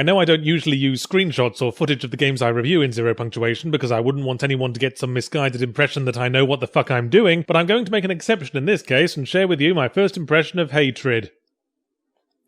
I know I don't usually use screenshots or footage of the games I review in zero punctuation because I wouldn't want anyone to get some misguided impression that I know what the fuck I'm doing, but I'm going to make an exception in this case and share with you my first impression of Hatred.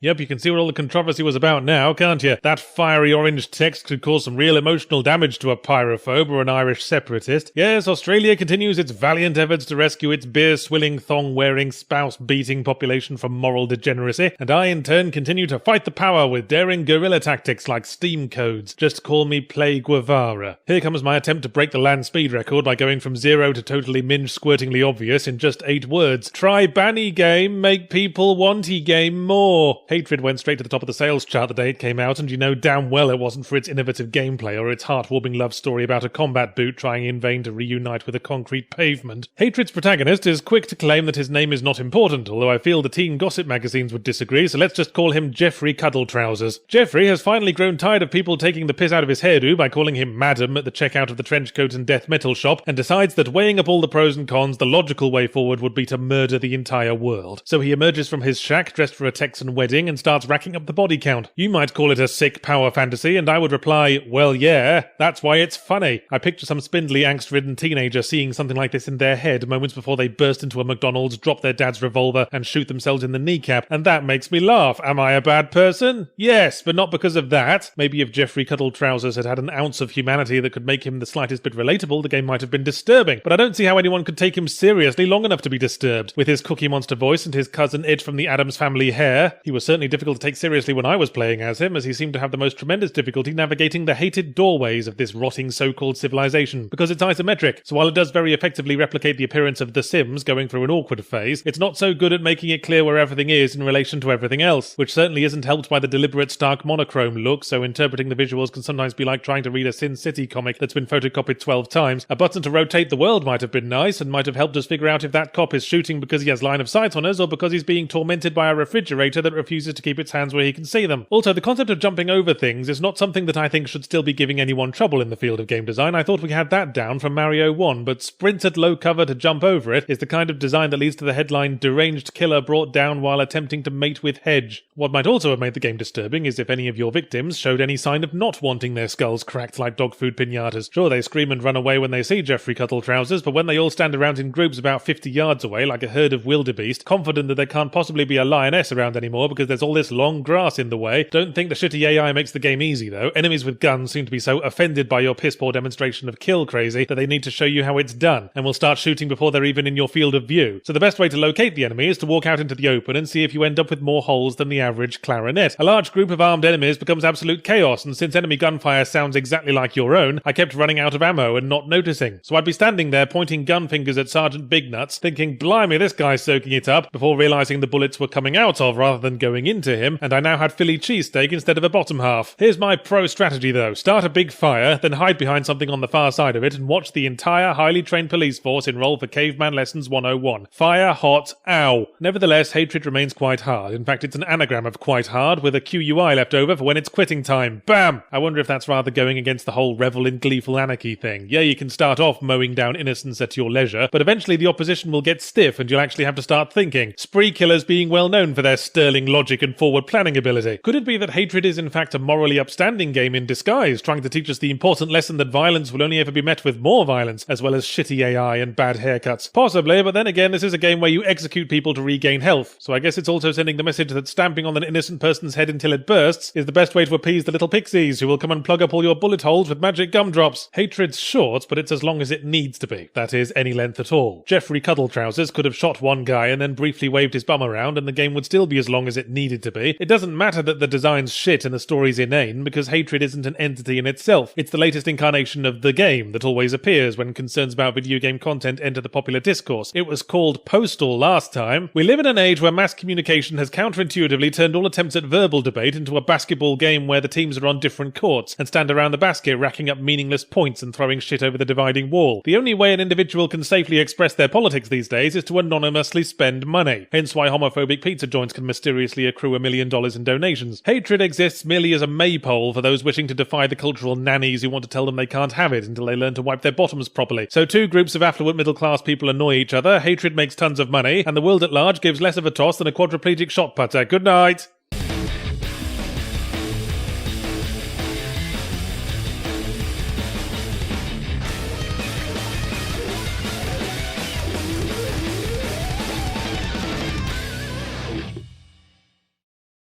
Yep, you can see what all the controversy was about now, can't you? That fiery orange text could cause some real emotional damage to a pyrophobe or an Irish separatist. Yes, Australia continues its valiant efforts to rescue its beer-swilling, thong-wearing, spouse-beating population from moral degeneracy, and I, in turn, continue to fight the power with daring guerrilla tactics like Steam codes. Just call me Play Guevara. Here comes my attempt to break the land speed record by going from 0 to totally minge-squirtingly obvious in just 8 words. Try banny game, make people wanty game more. Hatred went straight to the top of the sales chart the day it came out, and you know damn well it wasn't for its innovative gameplay or its heartwarming love story about a combat boot trying in vain to reunite with a concrete pavement. Hatred's protagonist is quick to claim that his name is not important, although I feel the teen gossip magazines would disagree, so let's just call him Jeffrey Cuddletrousers. Jeffrey has finally grown tired of people taking the piss out of his hairdo by calling him Madam at the checkout of the trenchcoat and death metal shop, and decides that weighing up all the pros and cons, the logical way forward would be to murder the entire world. So he emerges from his shack dressed for a Texan wedding and starts racking up the body count. You might call it a sick power fantasy, and I would reply, well yeah, that's why it's funny. I picture some spindly angst-ridden teenager seeing something like this in their head moments before they burst into a McDonald's, drop their dad's revolver, and shoot themselves in the kneecap, and that makes me laugh. Am I a bad person? Yes, but not because of that. Maybe if Jeffrey Cuddletrousers had had an ounce of humanity that could make him the slightest bit relatable, the game might have been disturbing, but I don't see how anyone could take him seriously long enough to be disturbed. With his Cookie Monster voice and his cousin It from the Addams Family hair, he was certainly difficult to take seriously when I was playing as him, as he seemed to have the most tremendous difficulty navigating the hated doorways of this rotting so-called civilization, because it's isometric, so while it does very effectively replicate the appearance of The Sims going through an awkward phase, it's not so good at making it clear where everything is in relation to everything else, which certainly isn't helped by the deliberate stark monochrome look, so interpreting the visuals can sometimes be like trying to read a Sin City comic that's been photocopied 12 times. A button to rotate the world might have been nice, and might have helped us figure out if that cop is shooting because he has line of sight on us, or because he's being tormented by a refrigerator that refuses to keep its hands where he can see them. Also, the concept of jumping over things is not something that I think should still be giving anyone trouble in the field of game design. I thought we had that down from Mario 1, but sprint at low cover to jump over it is the kind of design that leads to the headline "Deranged Killer Brought Down While Attempting to Mate with Hedge." What might also have made the game disturbing is if any of your victims showed any sign of not wanting their skulls cracked like dog food piñatas. Sure, they scream and run away when they see Jeffrey Cuddletrousers, but when they all stand around in groups about 50 yards away like a herd of wildebeest, confident that there can't possibly be a lioness around anymore because there's all this long grass in the way. Don't think the shitty AI makes the game easy, though. Enemies with guns seem to be so offended by your piss-poor demonstration of kill crazy that they need to show you how it's done, and will start shooting before they're even in your field of view. So the best way to locate the enemy is to walk out into the open and see if you end up with more holes than the average clarinet. A large group of armed enemies becomes absolute chaos, and since enemy gunfire sounds exactly like your own, I kept running out of ammo and not noticing. So I'd be standing there pointing gun fingers at Sergeant Bignuts, thinking, blimey, this guy's soaking it up, before realising the bullets were coming out of rather than going into him, and I now had Philly cheesesteak instead of a bottom half. Here's my pro strategy though. Start a big fire, then hide behind something on the far side of it and watch the entire highly trained police force enroll for Caveman Lessons 101. Fire, hot, ow. Nevertheless, Hatred remains quite hard. In fact, it's an anagram of quite hard with a QUI left over for when it's quitting time. Bam! I wonder if that's rather going against the whole revel in gleeful anarchy thing. Yeah, you can start off mowing down innocents at your leisure, but eventually the opposition will get stiff and you'll actually have to start thinking. Spree killers being well known for their sterling logic and forward planning ability. Could it be that Hatred is in fact a morally upstanding game in disguise, trying to teach us the important lesson that violence will only ever be met with more violence, as well as shitty AI and bad haircuts? Possibly, but then again, this is a game where you execute people to regain health, so I guess it's also sending the message that stamping on an innocent person's head until it bursts is the best way to appease the little pixies who will come and plug up all your bullet holes with magic gumdrops. Hatred's short, but it's as long as it needs to be. That is, any length at all. Jeffrey Cuddletrousers could have shot one guy and then briefly waved his bum around and the game would still be as long as it needed to be. It doesn't matter that the design's shit and the story's inane, because Hatred isn't an entity in itself. It's the latest incarnation of the game that always appears when concerns about video game content enter the popular discourse. It was called Postal last time. We live in an age where mass communication has counterintuitively turned all attempts at verbal debate into a basketball game where the teams are on different courts and stand around the basket racking up meaningless points and throwing shit over the dividing wall. The only way an individual can safely express their politics these days is to anonymously spend money. Hence why homophobic pizza joints can mysteriously accrue $1 million in donations. Hatred exists merely as a maypole for those wishing to defy the cultural nannies who want to tell them they can't have it until they learn to wipe their bottoms properly. So two groups of affluent middle-class people annoy each other, Hatred makes tons of money, and the world at large gives less of a toss than a quadriplegic shot putter. Good night!